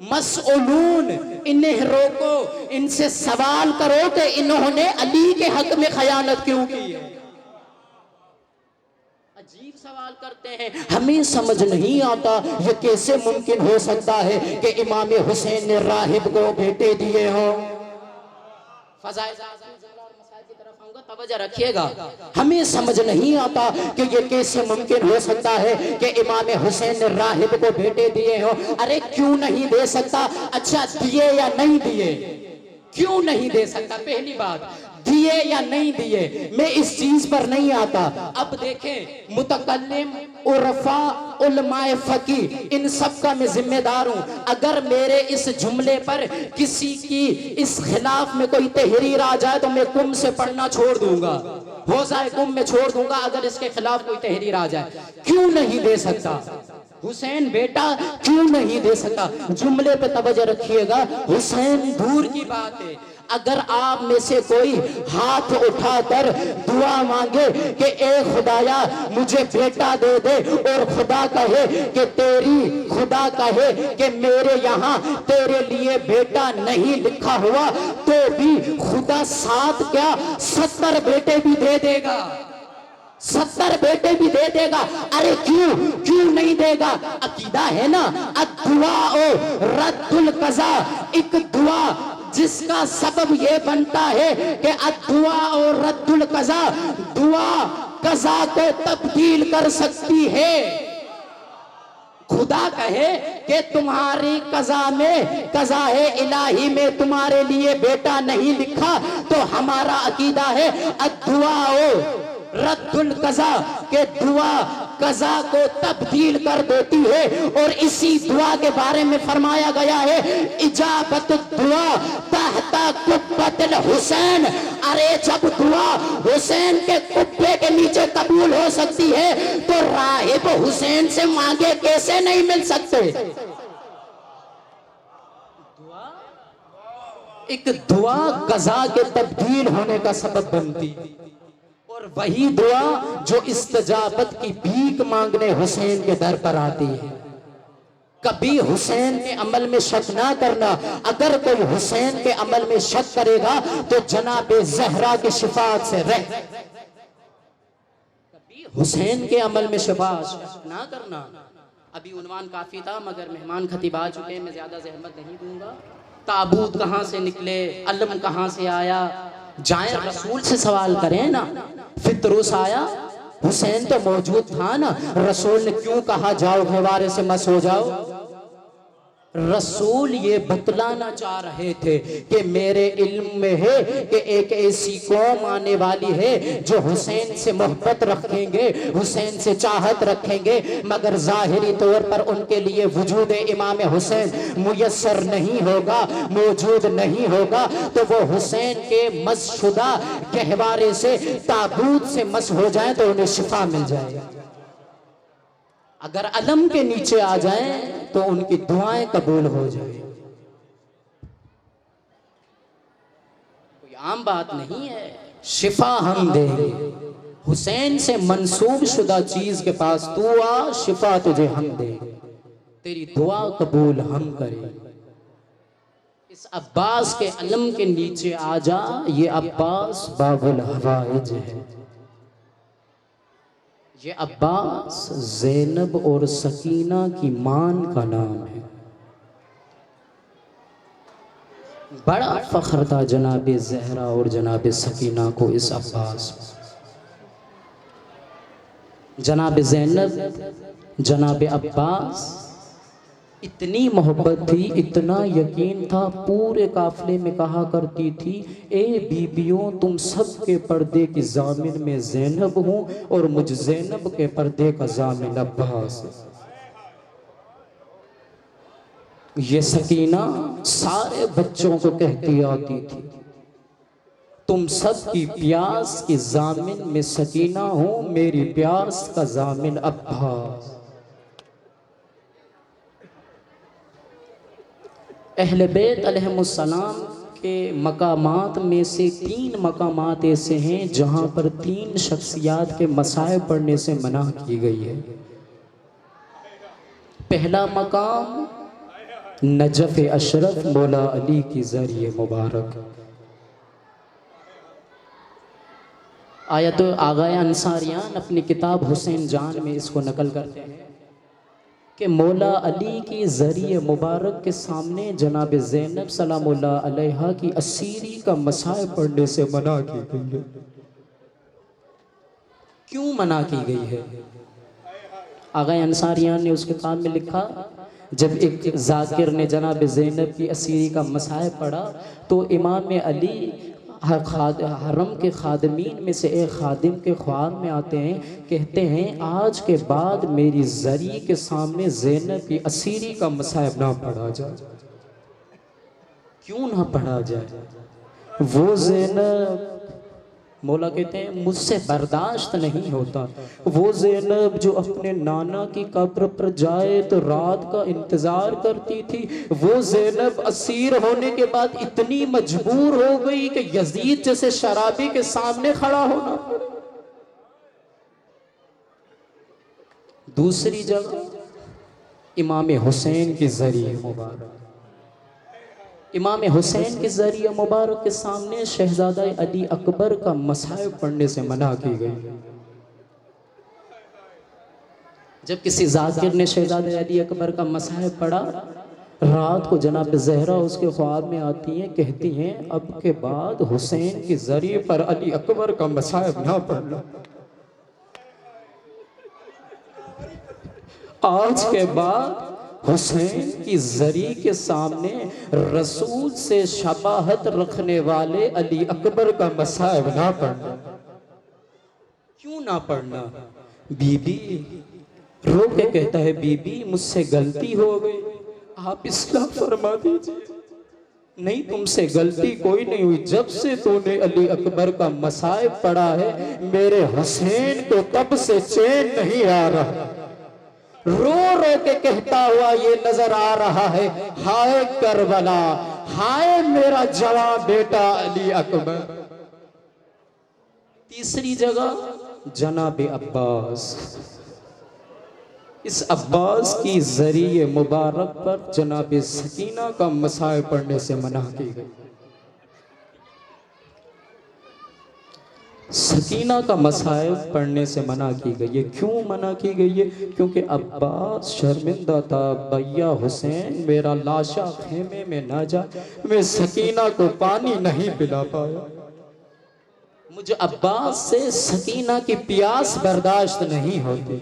मसऊलून, इन्हें रोको, इनसे सवाल करो कि इन्होंने अली के हक में खयानत क्यों की है। अजीब सवाल करते हैं, हमें समझ नहीं आता ये कैसे मुमकिन हो सकता है कि इमाम हुसैन ने राहिब को बेटे दिए हो। तवज्जो रखिएगा, हमें समझ नहीं आता कि ये कैसे मुमकिन हो सकता है कि इमाम हुसैन ने राहिब को बेटे दिए हो। अरे क्यों नहीं दे सकता? अच्छा दिए या नहीं दिए, क्यों नहीं दे सकता? पहली बात, दिए या नहीं दिए, मैं इस चीज पर नहीं आता। अब देखें, मुतकल्लिम, उर्फा, उलमाए फकी, इन सब का मैं जिम्मेदार हूं। अगर मेरे इस जुमले पर किसी की इस खिलाफ में कोई तहरीर आ जाए तो मैं कुम से पढ़ना छोड़ दूंगा, हो जाए कुम में छोड़ दूंगा अगर इसके खिलाफ कोई तहरीर आ जाए। क्यों नहीं दे सकता? हुसैन बेटा क्यों नहीं दे सकता? जुमले पे तवज्जो रखिएगा। हुसैन दूर की बात है, अगर आप में से कोई हाथ उठाकर दुआ मांगे कि ए खुदाया मुझे बेटा दे दे, और खुदा कहे कि तेरी खुदा कहे कि मेरे यहाँ तेरे लिए बेटा नहीं लिखा हुआ, तो भी खुदा 7 क्या 70 बेटे भी दे देगा, 70 बेटे भी दे देगा। अरे क्यों क्यों नहीं देगा? अकीदा है ना, अद्दुआ ओ रद्दुल कज़ा, एक दुआ जिसका सबब ये बनता है कि अद्दुआ और रद्दुल कज़ा, दुआ कज़ा को तब्दील कर सकती है। खुदा कहे कि तुम्हारी कज़ा में, कज़ाए इलाही में तुम्हारे लिए बेटा नहीं लिखा, तो हमारा अकीदा है अद्दुआ रद्दुल कज़ा के दुआ कज़ा को तब्दील कर देती है। और इसी दुआ के बारे में फरमाया गया है, इजाबत दुआ तहता कुब्बतिल हुसैन। अरे जब दुआ हुसैन के कुब्बे के नीचे कबूल हो सकती है तो राहिब हुसैन से मांगे कैसे नहीं मिल सकते। एक दुआ कज़ा के तब्दील होने का सबब बनती, और वही दुआ जो इस्तजाबत की भीख मांगने हुसैन के दर पर आती है। कभी हुसैन के अमल में शक ना करना। अगर कोई हुसैन के अमल में शक करेगा तो जनाब ज़हरा की शिफात से रह। कभी हुसैन के अमल में शक ना करना। अभी उन्वान काफी था मगर मेहमान खतीब आ चुके हैं, मैं ज्यादा ज़हमत नहीं दूंगा। ताबूत कहाँ से निकले, अलम कहाँ से आया, जाए रसूल से सवाल करें ना। फितरुस आया, हुसैन तो मौजूद था ना, रसूल ने क्यों कहा जाओ गवारे से मस हो जाओ। रसूल ये बतलाना चाह रहे थे कि मेरे इल्म में है कि एक ऐसी कौम आने वाली है जो हुसैन से मोहब्बत रखेंगे, हुसैन से चाहत रखेंगे, मगर जाहिरी तौर पर उनके लिए वजूद इमाम हुसैन मुयस्सर नहीं होगा, मौजूद नहीं होगा। तो वो हुसैन के मसशुदा गहवारे से, ताबूत से मस हो जाए तो उन्हें शिफा मिल जाएगा। अगर अलम के नीचे आ जाएं तो उनकी दुआएं कबूल हो जाए। कोई आम बात नहीं है। शिफा हम देंगे। हुसैन से मंसूब शुदा चीज के पास तू आ, शिफा तुझे हम देंगे, तेरी दुआ कबूल हम करें। इस अब्बास के अलम के नीचे आ जा, ये अब्बास बाबुल हवाइज है। ये अब्बास ज़ैनब और सकीना की मान का नाम है। बड़ा फख्र था जनाब ज़हरा और जनाब सकीना को इस अब्बास। जनाब ज़ैनब, जनाब अब्बास इतनी मोहब्बत थी, इतना यकीन था, पूरे काफिले में कहा करती थी, ए बीबियों तुम सब के पर्दे की जामिन में ज़ैनब हूँ और मुझ ज़ैनब के पर्दे का जामिन अब्बास। ये सकीना सारे बच्चों को कहती आती थी, तुम सब की प्यास की जामिन में सकीना हूँ, मेरी प्यास का जामिन अब्बास। अहले बैत अलैहिमुस्सलाम के मकामात में से 3 मकामात ऐसे हैं जहाँ पर 3 शख्सियात के मसाइब पढ़ने से मना की गई है। पहला मकाम नजफ अशरफ मौला अली की ज़रिए मुबारक। आयत आगाए अंसारियान अपनी किताब हुसैन जान में इसको नकल करते हैं कि मौला अली की ज़रिए मुबारक के सामने जनाब ज़ैनब सलामुल्लाह अलैहा की असीरी का मसाइब पढ़ने से मना की गई है। क्यों मना की गई है? आगा अंसारियान ने उस किताब में लिखा, जब एक जाकिर ने जनाब ज़ैनब की असीरी का मसाइब पढ़ा तो इमाम अली हरम के खादमीन में से एक खादिम के ख्वाब में आते हैं, कहते हैं आज के बाद मेरी ज़री के सामने ज़ैनब की असीरी का मसाइब ना पढ़ा जाए। क्यों ना पढ़ा जाए? वो ज़ैनब, मौला कहते हैं मुझसे बर्दाश्त नहीं होता। वो ज़ैनब जो अपने नाना की कब्र पर जाए तो रात का इंतज़ार करती थी, वो ज़ैनब असीर होने के बाद इतनी मजबूर हो गई कि यजीद जैसे शराबी के सामने खड़ा होना पड़ा। दूसरी जगह इमाम हुसैन के ज़रिए मुबारक, इमाम हुसैन के ज़रिए मुबारक के सामने शहज़ादा अली अकबर का मसाइब पढ़ने से मना की गई। जब किसी जाकिर ने शहज़ादा अली अकबर का मसाइब पढ़ा, रात को जनाब ज़हरा उसके ख्वाब में आती हैं, कहती हैं अब के बाद हुसैन के ज़रिए पर अली अकबर का मसाइब ना पढ़ना। आज के बाद हुसैन की ज़री के सामने रसूल से शबाहत रखने वाले अली अकबर का मसाइब ना पढ़ना। क्यों ना पढ़ना? बीबी रो के कहता है, बीबी मुझसे गलती हो गई, आप इस्लाह फरमा दीजिए। नहीं, तुमसे गलती कोई नहीं हुई, जब से तूने अली अकबर का मसाइब पढ़ा है मेरे हुसैन को तब से चैन नहीं आ रहा। रो रो के कहता हुआ ये नजर आ रहा है, हाय करबला, हाय मेरा जवान बेटा अली अकबर। तीसरी जगह जनाब अब्बास। इस अब्बास की जरिए मुबारक पर जनाब सकीना का मसाइब पढ़ने से मना की गई। सकीना का मसाइब पढ़ने से मना की गई है। क्यों मना की गई है? क्योंकि अब्बास शर्मिंदा था, भैया हुसैन मेरा लाशा खेमे में ना जा, मैं सकीना को पानी नहीं पिला पाया, मुझे अब्बास से सकीना की प्यास बर्दाश्त नहीं होती।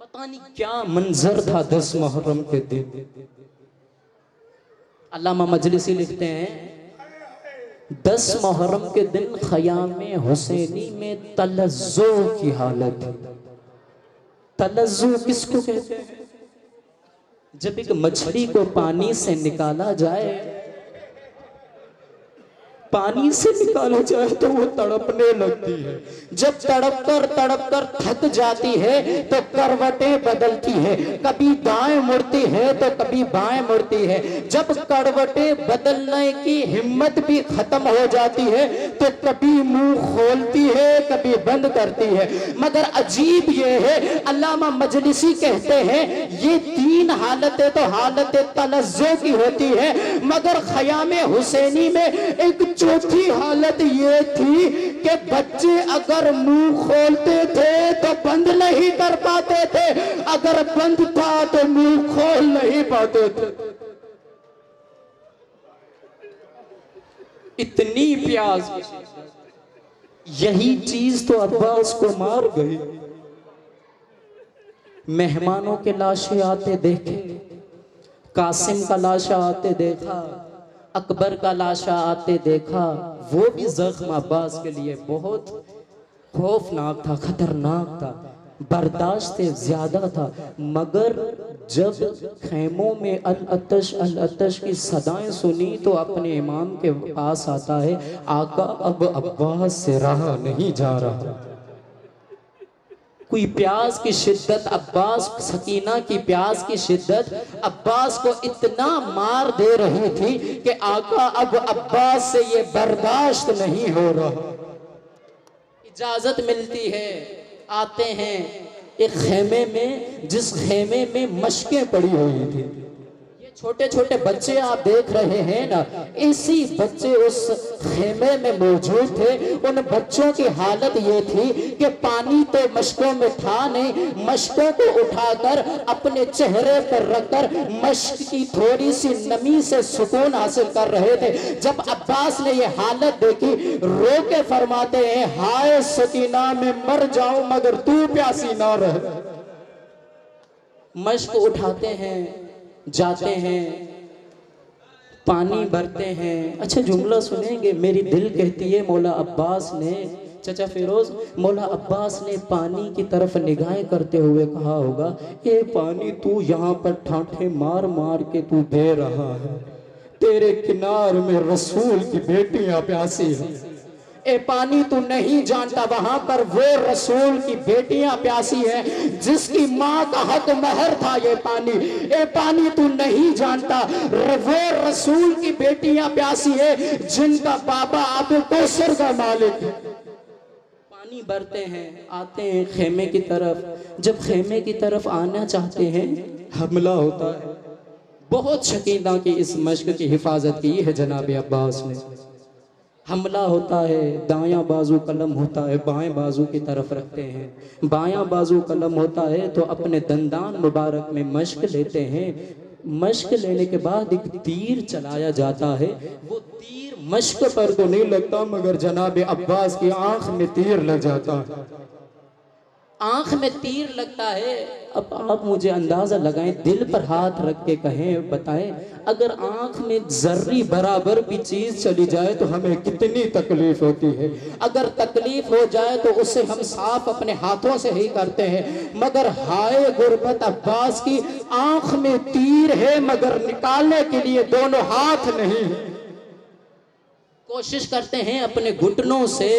पता नहीं क्या मंजर था 10 मुहर्रम के दिन। अल्लामा मजलिसी लिखते हैं 10 मुहर्रम के दिन ख़याम हुसैनी में तलज़्ज़ो की हालत। तलज़्ज़ो किसको कहते हैं? जब एक मछली को पानी से निकाला जाए, पानी से निकाला जाए तो वो तड़पने लगती है। जब तड़प कर थक जाती है तो करवटें बदलती है, कभी दाएं मुड़ती है तो कभी बाएं मुड़ती है। जब करवटें बदलने की हिम्मत भी खत्म हो जाती है तो कभी मुंह खोलती है, कभी बंद करती है। मगर अजीब ये है, अल्लामा मजलिसी कहते हैं ये 3 हालतें तो हालत तलज़्ज़ो की होती है, मगर ख़याम हुसैनी में एक चौथी हालत ये थी कि बच्चे अगर मुंह खोलते थे तो बंद नहीं कर पाते थे, अगर बंद था तो मुंह खोल नहीं पाते थे। इतनी प्यास, यही चीज तो अब्बास को मार गई। मेहमानों के लाशें आते देखे, कासिम का लाशा आते देखा, अकबर का लाशा आते देखा। वो भी जख्म अब्बास के लिए बहुत खौफनाक था, खतरनाक था, बर्दाश्त से ज्यादा था। मगर जब खैमों में अल अतश की सदाएं सुनी तो अपने इमाम के पास आता है, आका अब अब्बास से रहा नहीं जा रहा। कोई प्यास की शिद्दत, अब्बास, सकीना की प्यास की शिद्दत अब्बास को इतना मार दे रही थी कि आका अब अब्बास से ये बर्दाश्त नहीं हो रहा। इजाजत मिलती है, आते हैं एक खेमे में, जिस खेमे में मशकें पड़ी हुई थी। छोटे छोटे बच्चे आप देख रहे हैं ना, इसी बच्चे उस खेमे में मौजूद थे। उन बच्चों की हालत ये थी कि पानी तो मशकों में था नहीं, मशकों को उठाकर अपने चेहरे पर रखकर मश्क की थोड़ी सी नमी से सुकून हासिल कर रहे थे। जब अब्बास ने ये हालत देखी, रो के फरमाते हैं, हाय सकीना मैं मर जाऊं मगर तू प्यासी ना रहे। मश्क उठाते हैं, जाते हैं, पानी भरते हैं। अच्छा जुमला सुनेंगे, मेरी दिल कहती है मौला अब्बास ने, चाचा फिरोज, मौला अब्बास ने पानी की तरफ निगाहें करते हुए कहा होगा, ये पानी तू यहाँ पर ठाठे मार मार के तू दे रहा है, तेरे किनार में रसूल की बेटियां प्यासी हैं। ए पानी तू नहीं जानता, वहां पर वो रसूल की बेटियां प्यासी हैं जिसकी माँ का हक महर था ये पानी। ए पानी तू नहीं जानता, वो रसूल की बेटियां प्यासी है जिनका बाबा अबू कौसर का मालिक है। पानी भरते हैं, आते हैं खेमे की तरफ। जब खेमे की तरफ आना चाहते हैं, हमला होता है। बहुत शकीना की इस मश्क की हिफाजत की है जनाब अब्बास ने। हमला होता है, दायां बाजू कलम होता है, बाएं बाजू की तरफ रखते हैं। बायां बाजू कलम होता है तो अपने दंदान मुबारक में मश्क लेते हैं। मश्क लेने के बाद एक तीर चलाया जाता है। वो तीर मश्क पर तो नहीं लगता, मगर जनाब अब्बास की आंख में तीर लग जाता है। आंख में तीर लगता है। अब आप मुझे अंदाजा लगाएं, दिल पर हाथ रख के कहें, बताएं, अगर आंख में जर्री बराबर भी चीज चली जाए तो हमें कितनी तकलीफ होती है। अगर तकलीफ हो जाए तो उसे हम साफ अपने हाथों से ही करते हैं, मगर हाय गुर्बत अब्बास की आंख में तीर है मगर निकालने के लिए दोनों हाथ नहीं है। कोशिश करते हैं अपने घुटनों से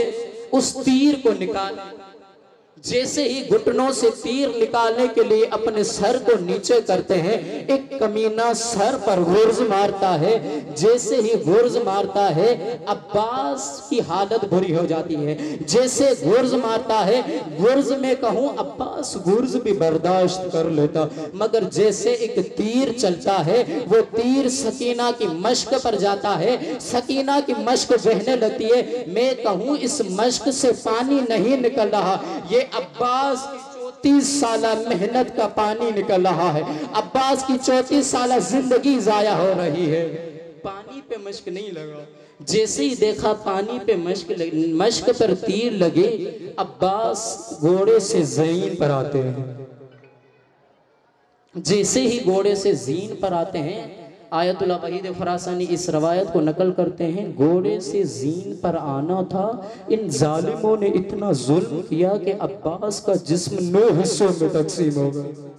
उस तीर को निकाल। जैसे ही घुटनों से तीर निकालने के लिए अपने सर को नीचे करते हैं, एक कमीना सर पर गुर्ज मारता है। जैसे ही गुर्ज मारता है अब्बास की हालत बुरी हो जाती है। जैसे गुर्ज मारता है, गुर्ज में कहूं अब्बास गुर्ज भी बर्दाश्त कर लेता, मगर जैसे एक तीर चलता है वो तीर सकीना की मश्क पर जाता है। सकीना की मश्क बहने लगती है। मैं कहूं इस मश्क से पानी नहीं निकल रहा, ये अब्बास की 34 साल मेहनत का पानी निकल रहा है। अब्बास की 34 साल जिंदगी जाया हो रही है। पानी पे मश्क नहीं लगा। जैसे ही देखा पानी पे मश्क पर तीर लगे, अब्बास घोड़े से ज़मीन पर आते हैं। जैसे ही घोड़े से जीन पर आते हैं, आयतुल्लाह वहीद ख़ुरासानी इस रवायत को नकल करते हैं, घोड़े से जीन पर आना था। इन जालिमों ने इतना जुल्म किया कि अब्बास का जिस्म 9 हिस्सों में तकसीम हो गया।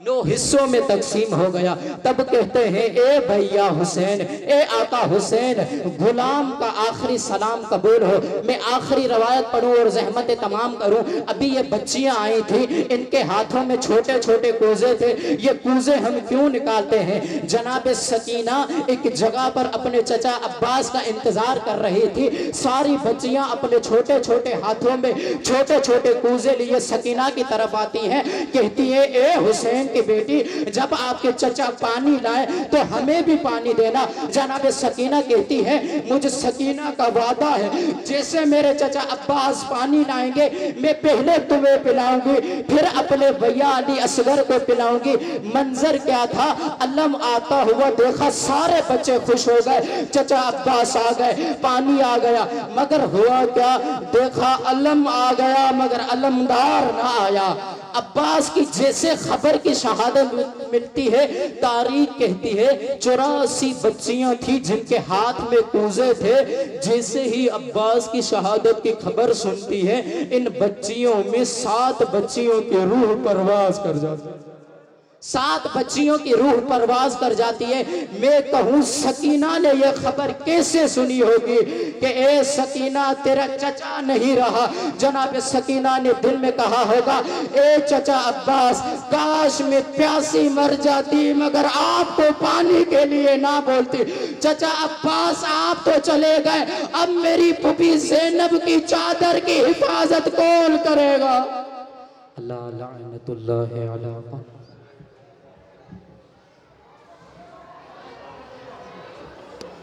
9 हिस्सों में तकसीम हो गया। तब कहते हैं, ए भैया हुसैन, ए आका हुसैन, गुलाम का आखिरी सलाम कबूल हो। मैं आखिरी रवायत पढ़ूं और जहमत तमाम करूं। अभी ये बच्चियां आई थी, इनके हाथों में छोटे छोटे कूजे थे। ये कूजे हम क्यों निकालते हैं? जनाब सकीना एक जगह पर अपने चचा अब्बास का इंतजार कर रही थी। सारी बच्चियां अपने छोटे छोटे हाथों में छोटे छोटे कूजे लिए सकीना की तरफ आती हैं। कहती है, ए हुसैन की बेटी, जब आपके चचा पानी लाए तो हमें भी पानी देना। जनाब सकीना कहती है, मुझे सकीना का वादा है, जैसे मेरे चचा अब्बास पानी लाएंगे मैं पहले तुम्हें पिलाऊंगी, फिर अपने भैया अली असगर को पिलाऊंगी। मंजर क्या था, अलम आता हुआ देखा, सारे बच्चे खुश हो गए। चचा अब्बास आ गए, पानी आ गया, मगर हुआ क्या, देखा अलम आ गया मगर अलमदार ना आया। अब्बास की जैसे खबर की शहादत मिलती है, तारीख कहती है 84 बच्चियां थी जिनके हाथ में कूजे थे। जैसे ही अब्बास की शहादत की खबर सुनती है, इन बच्चियों में 7 बच्चियों की रूह परवाज कर जाती है। 7 बच्चियों की रूह परवाज कर जाती है। मैं कहूँ सकीना ने यह खबर कैसे सुनी होगी कि ए सकीना, तेरा चचा नहीं रहा। जनाब सकीना ने दिल में कहा होगा, ए चचा अब्बास, काश मैं प्यासी मर जाती मगर आपको पानी के लिए ना बोलती। चचा अब्बास, आप तो चले गए, अब मेरी पुपी ज़ैनब की चादर की हिफाजत कौन करेगा? अल्लाह लानतुल्लाह अलैहि।